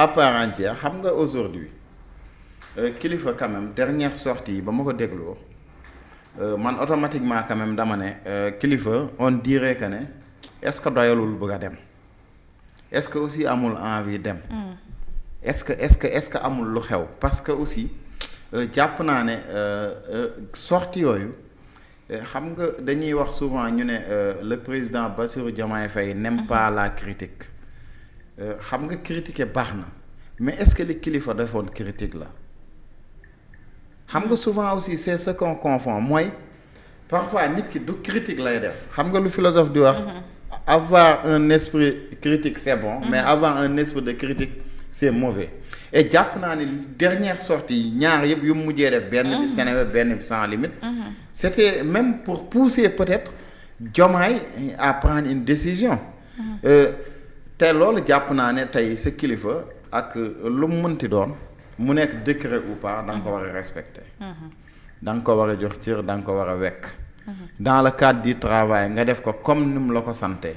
à part entière xam nga aujourd'hui kilifa quand même dernière sortie yi ba ma ko dégloo man automatiquement quand même dama ne kilifa on dirait que ne est-ce que doyalul bëgg a dem est-ce que aussi amul envie dem. est-ce que amul lu xew parce que aussi jàpp naa ne sortie yooyu xam nga dañuy wax souvent ñu ne le président Bassirou Diomaye Faye n'aime pas la critique xam nga critiquer baax na mais est-ce que li kilifa defoon critique la xam nga souvent aussi c'est ce qu'on confond mooy parfois nit ki du critique lay def xam nga lu philosophe di wax avoir un esprit critique c'est bon mais avoir un esprit de critique c'est mauvais et jàpp naa ni dernière sortie yi ñaar yëpp yu mujjee def benn bi Seneweb benn bi Sans Limites c'était même pour pousser peut-être Diomaye à prendre une décision te loolu jàpp naa ne tey sa kilifa ak lu mu mënti doon mu nekk décret ou pas da nga ko war a respecter da nga ko war a jox cër da nga ko war a wekk dans le cadre du travail nga def ko comme ni mu la ko sante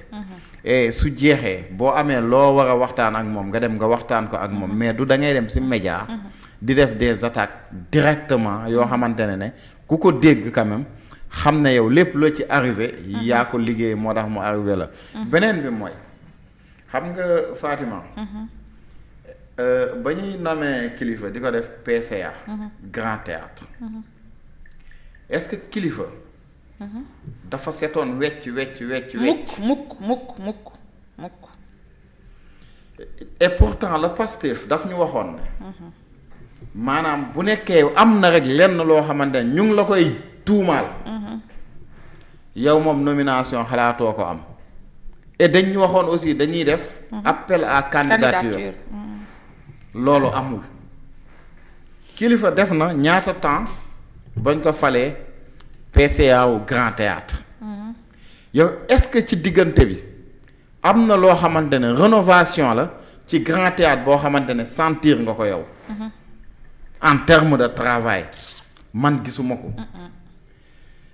et su jeexee boo amee loo war a waxtaan ak moom nga dem nga waxtaan ko ak moom mais du da ngay dem ci média di def des attaques directement yoo xamante ne ku ko dégg quand même xam ne yow lépp loo ci arrivé yaa ko liggéey moo tax mu arrivé la beneen bi mooy xam nga Fatima ba ñuy nommé kilifa di ko def PCA Grand Théâtre est-ce que kilifa dafa setoon wecc mukk et pourtant le Pastef daf ñu waxoon ne maanaam bu nekkee am na rek lenn loo xamante ne ñu ngi la koy tuumaal yow moom nomination xalaatoo ko am et dañ ñu waxoon aussi dañuy def appel à candidature loolu amul kilifa def na ñaata temps bañ ko falee PCA wu Grand Théâtre yow est-ce que ci diggante bi am na loo xamante ne rénovation la ci Grand Théâtre boo xamante ne sentir nga ko yow en termes de travail man gisuma ko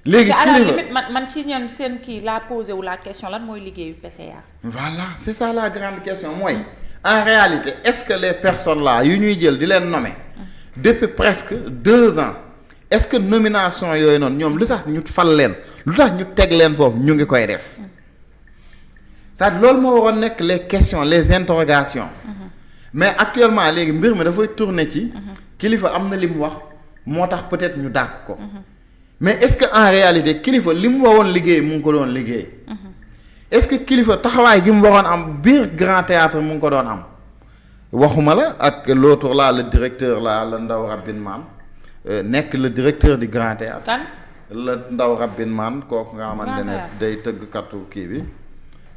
léegi à la limite man ci ñoom seen kii laa posé wu la question lan mooy liggéeyu PCA. voilà c'est ça la grande question mooy en réalité est-ce que les personnes là yu ñuy jël di leen nommer depuis presque 2 ans est-ce que nomination yooyu noonu ñoom lu tax ñu fal leen lu tax ñu teg leen foofu ñu ngi koy def c'est-à-dire loolu moo waroon nekk les questions les interrogations mais actuellement léegi mbir mi dafay tourner ci kilifa am na li mu wax moo tax peut-être ñu dàq ko mais est-ce que en réalité kilifa li mu waroon liggéey mu ngi ko doon liggéey est-ce que kilifa taxawaay gi mu waroon am biir Grand Théâtre mu ngi ko doon am waxuma la ak l'autre là le directeur là la Ndaw Rabin Man nekk le directeur du Grand Théâtre kan la Ndaw Rabin Man kooku nga xamante ne day tëgg kattu kii bi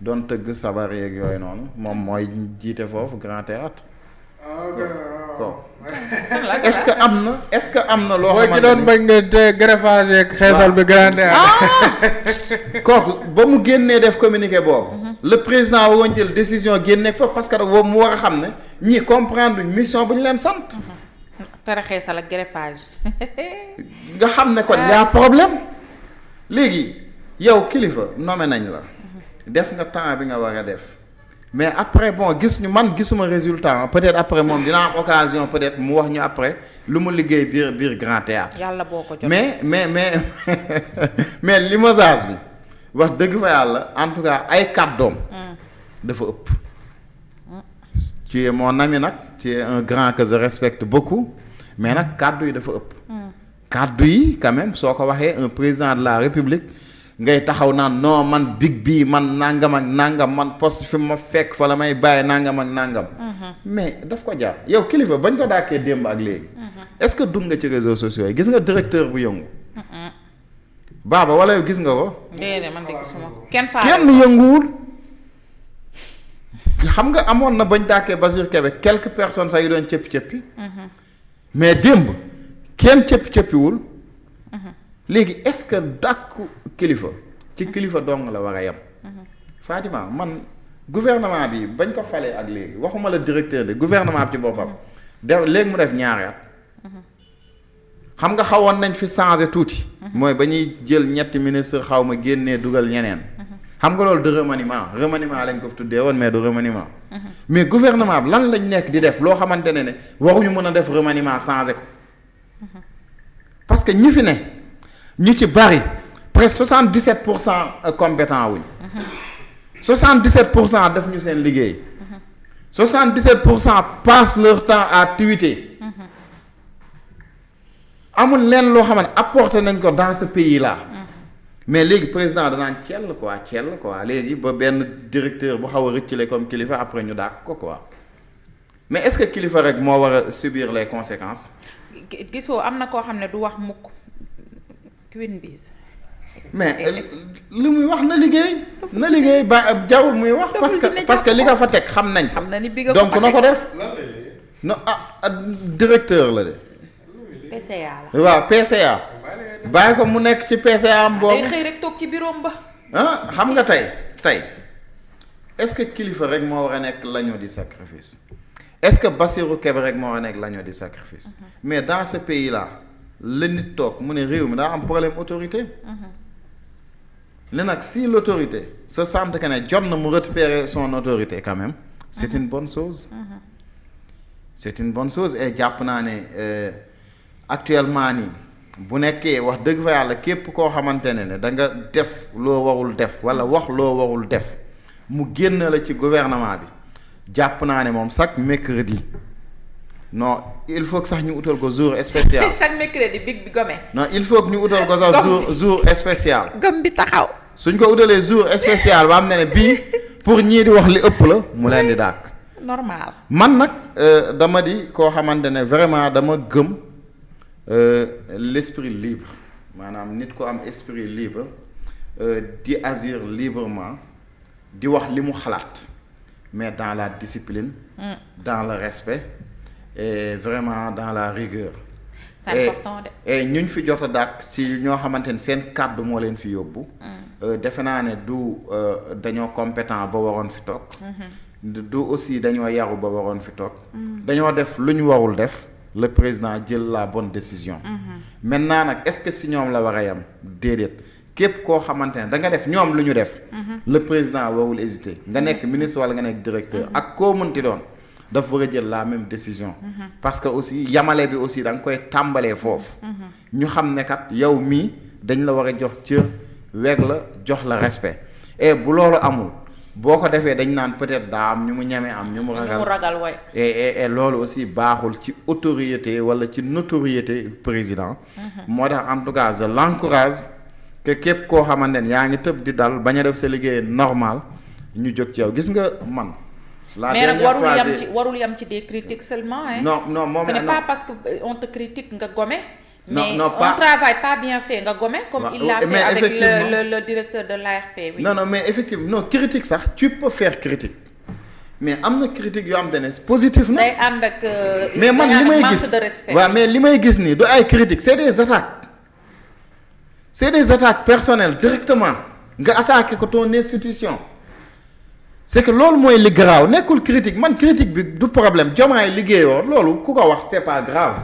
doon tëgg sabar yeeg yooyu noonu moom mooy jiite foofu Grand Théâtre kooku est-ce que am na loo xamante boo ci doon bañ nga te greffage yeeg xeesal bi Grand Théâtre kooku ba mu génnee def communiqué boobu le président waroon jël décision génneeg foofu parce que boobu mu war a xam ne ñii comprendre mission bu ñu leen sant tere xeesal ak greffage nga xam ne kon y'a problème léegi yow kilifa nommé nañ la def nga temps bi nga war a def mais après bon gisuma résultat peut-être après moom dina am occasion peut-être mu wax ñu après lu mu liggéey biir Grand Théâtre yàlla boo ko jot mais limogeage bi wax dëgg fa yàlla en tout cas ay kàddoom dafa ëpp tu es mon ami nag tu es un grand que je respecte beaucoup mais nag kàddu yi dafa ëpp kàddu yi quand même soo ko waxee un président de la République ngay taxaw naan non man big bii man nangam ak nangam man poste fi ma fekk fa la may bàyyi nangam ak nangam mais daf ko jaar yow kilifa bañ ko dàkkee démb ak léegi est-ce que dugg nga ci réseaux sociaux yi gis nga directeur bu yëngu baaba wala yow gis nga ko déedéet man de gisuma kenn yënguwul xam nga amoon na bañ dàkkee Basir Kébé quelques personnes sax yu doon cëppi-cëppi mais démb kenn cëppi-cëppiwul léegi est-ce que dàkku kilifa ci kilifa dong la war a yem Fatima man gouvernement bi bañ ko falee ak léegi waxuma la directeur de gouvernement bi ci boppam def léegi mu def ñaari at xam nga xawoon nañ fi changer tuuti mooy ba ñuy jël ñetti ministre xaw ma génnee dugal ñeneen xam nga loolu de remaniement lañ ko fi tuddee woon mais du remaniement. mais gouvernement bi lan lañ nekk di def loo xamante ne waruñu mën a def remaniement changé ko. parce que ñi fi ne ñu ci bari presque 77% compétent wuñ. 77% def ñu seen liggéey. 77% passent leur temps à tweeter. amul leen loo xamante apporté nañ ko dans ce pays là. mais léegi président danaan cell quoi léegi ba benn directeur bu xaw a rëccale comme kilifa après ñu dàq ko quoi mais est-ce que kilifa rek moo war a subir les conséquences. gisoo am na koo xam ne du wax mukk Queen Biz. mais li muy wax na liggéey ba jawul muy wax. parce que li nga fa teg xam nañ. xam na ni bi nga donc na ko def. non directeur la de. PCA la. waaw PCA. bàyyi ko mu nekk ci PCA am boobu. day xëy rek toog ci bureau ba. xam nga tey est-ce que kilifa rek moo war a nekk l'agneau du sacrifice est-ce que Bassirou Kébé rek moo war a nekk l'agneau du sacrifice. mais dans ce pays là la nit toog mu ne réew mi daa am problème autorité. li nag si l'autorité se sent que ne jot na mu récupérer son autorité quand même. c'est une bonne chose. c'est une bonne chose et jàpp naa ne actuellement nii. bu nekkee wax dëgg fa yàlla képp koo xamante ne da nga def loo warul def wala wax loo warul def mu génn la ci gouvernement bi jàpp naa ne moom chaque mercredi non il faut que sax ñu utal ko jour spécial. chaque mercredi big bi gome. non il faut que ñu utal ko sax jour spécial. gom bi taxaw. suñ ko utalee jour spécial ba am na ne bii pour ñii di wax li ëpp la mu leen di dàq. normal. man nag dama di koo xamante ne vraiment dama gëm. L'esprit libre maanaam nit ko am esprit libre di agir librement di wax li mu xalaat mais dans la discipline. dans le respect et vraiment dans la rigueur. c'est important de. et ñuñ fi jot a dàq ci ñoo xamante ne seen kàddu moo leen fi yóbbu. defe naa ne du dañoo compétent ba waroon fi toog. du aussi dañoo yaru ba waroon fi toog. dañoo def lu ñu warul def. le président jël la bonne décision. maintenant nag est-ce que si ñoom la war a yam déedéet képp koo xamante ne da nga def ñoom lu ñu def. le président warul hésiter nga nekk ministre wala nga nekk directeur ak koo mënti doon dafa war a jël la même décision. parce que aussi yamale bi aussi da nga koy tàmbalee foofu. ñu xam ne kat yow mii dañ la war a jox cër weg la jox la respect et bu loolu amul. boo ko defee dañ naan peut-être daa am ñu mu ñeme am ñu mu ragal waay. et loolu aussi baaxul ci autorité wala ci notoriété président. moo tax en tout cas je l'encourage que képp koo xamante ne yaa ngi tëb di dal bañ a def sa liggéey normal ñu jóg ci yow gis nga man. la mais dernière fois nag warul yam ci des critiques seulement hein. non moom ce n'est pas parce que on te critique nga gomme. mais non, on pas... travaille pas bien fait nga gomme comme il l'a fait avec le directeur de l'ARP. Oui. non mais effectivement non critique sax tu peux faire critique mais am na critique yoo xam te ne positif na. day ànd ak mais man li may gis waaw mais li may gis nii du ay critique c'est des attaques personnelles directement nga attaqué ko ton institution c'est que loolu mooy li garaaw nekkul critique man critique bi du problème Diomaye liggéeyoo loolu ku ko wax c'est pas grave.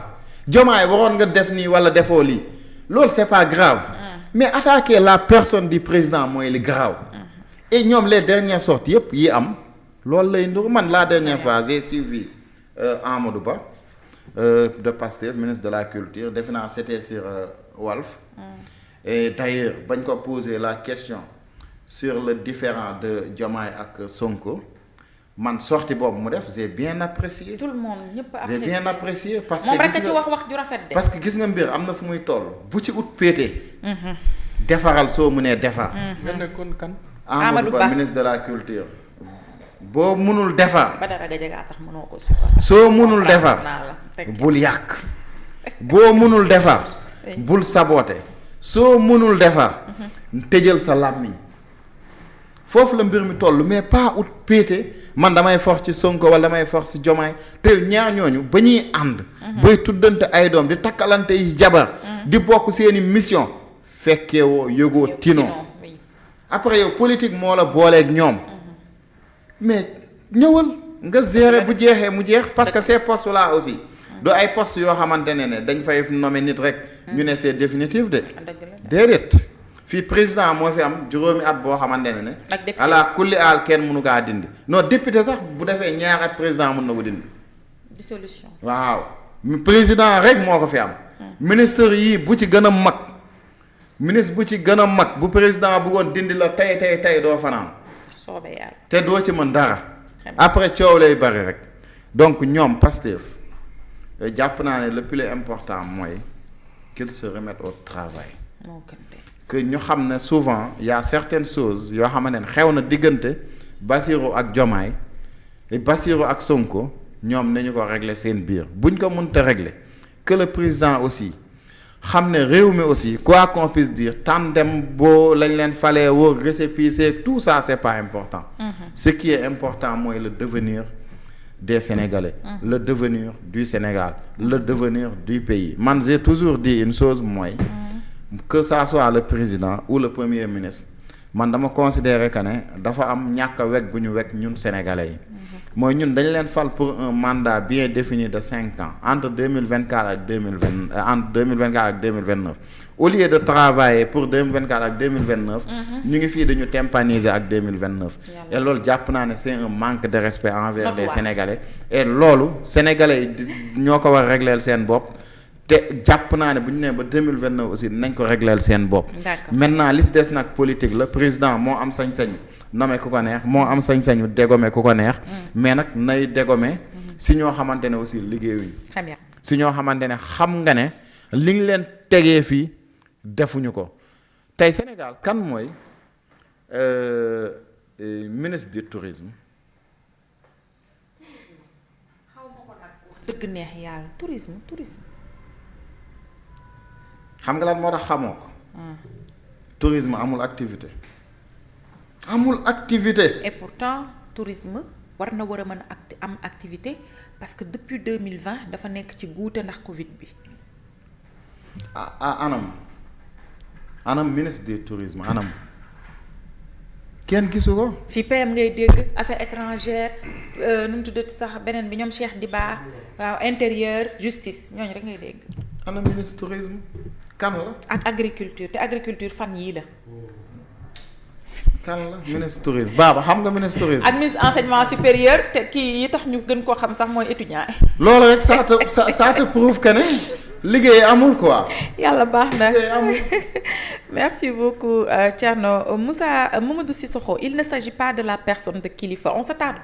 Diomaye waroon nga def nii wala defoo lii loolu c'est pas grave mais attaquer la personne du président mooy li grave et ñoom les dernières sorties yëpp yi am loolu lay ndur man la dernière fois j'ai suivi Amadou Ba de Pastef ministre de la culture defe naa c'était sur Walf et d'ailleurs bañ ko poser la question sur le différend de Diomaye ak Sonko man sortie boobu mu def j'ai bien apprécié. tout le monde ñëpp j'ai bien apprécié parce que moom rek a ci wax ju rafet de. parce que gis nga mbir am na fu muy toll bu ci ut péete. defaral soo mënee defar. nga nekkoon kan. Amadou Ba ministre de la culture. boo mënul defar. Badara Gadiaga tax mënoo ko soo mënul defar bul yàq. boo mënul defar. bul saboter. soo mënul defar. tëjal sa làmmiñ. foofu la mbir mi toll mais pas ut péete man damay force ci Sonko wala damay force ci Diomaye te ñaar ñooñu ba ñuy ànd. bay tuddante ay doom di takkalante yi jabar. di bokk seeni mission. fekkee woo yëgoo tinoo. après yow politique moo la booleeg ñoom. mais ñëwal nga gérer bu jeexee mu jeex parce que ces postes là aussi. du ay postes yoo xamante ne dañ fay nommer nit rek. ñu ne c'est définitif de. déedéet. fii président moo fi am juróomi at boo xamante ne. ak député ala kulli aal kenn mënu kaa dindi non député sax bu defee ñaar at président mën na ko dindi. dissolution. waaw président rek moo ko fi am. ministre yii bu ci gën a mag. ministre bu ci gën a mag bu président bëggoon dindi la tey doo fanaan. soobee yàlla. te doo ci mën dara. après coow lay bari rek. donc ñoom Pastef jàpp naa ne le plus important mooy qu'ils se remettent au travail. moo gën de. que ñu xam ne souvent y a certaines choses yoo xamante ne xew na diggante Bassirou ak Diomaye Bassirou ak Sonko ñoom nañu ko régler seen biir buñ ko mënta régler que le président aussi xam ne réew mi aussi quoi qu'on puisse dire tandem boo lañ leen falee woo récépissé tout ça c'est pas important. Ce qui est important mooy le devenir des Sénégalais. Le devenir du Sénégal. Le devenir du pays man j'ai toujours dit une chose mooy. Que ça soit le président ou le premier ministre man dama considérer que ne dafa am ñàkk a wekk bu ñu wekk ñun sénégalais yi. mooy ñun dañ leen fal pour un mandat bien défini de 5 ans entre 2024 ak 2024 ak 2029 au lieu de travailler pour 2024 ak 2029. ñu ngi fii dañu tympaniser ak 2029. et loolu jàpp naa ne c'est un manque de respect envers les sénégalais. et loolu sénégalais yi ñoo ko war a régleel seen bopp. te jàpp naa ne bu ñu nee ba 2029 aussi nañ ko régleel seen bopp. maintenant li si des nag politique la président moo am sañ-sañu nommer ku ko neex moo am sañ-sañu dégommer ku ko neex. mais nag nay dégommer si ñoo xamante ne aussi liggéeyuñ. très bien si ñoo xamante ne xam nga ne li ñu leen tegee fii defuñu ko tey Sénégal kan mooy ministre du tourisme. xaw ma ko nag wax dëgg neex yàlla tourisme. xam nga lan moo tax xamoo ko. tourisme amul activité. amul activité. et pourtant tourisme war na war a mën a am activité parce que depuis 2020 dafa nekk ci guute ndax Covid bi. anam ministre du tourisme anam kenn gisu ko. fi PM ngay dégg affaires étrangères nu mu tuddati sax beneen bi ñoom Cheikh Diba waaw intérieur justice ñooñu rek ngay dégg. anam ministre tourisme. kan la ak agriculture te agriculture fan yii la. kan la ministre tourisme Baba xam nga ministre tourisme. ak ministre enseignement supérieur te kii yi tax ñu gën koo xam sax mooy étudiant yi. loolu rek ça te prouve que ne liggéey amul quoi. yàlla baax na liggéey amul. merci beaucoup Thierno Mamadou Cissokho il ne s'agit pas de la personne de Kilifeu on s'attarde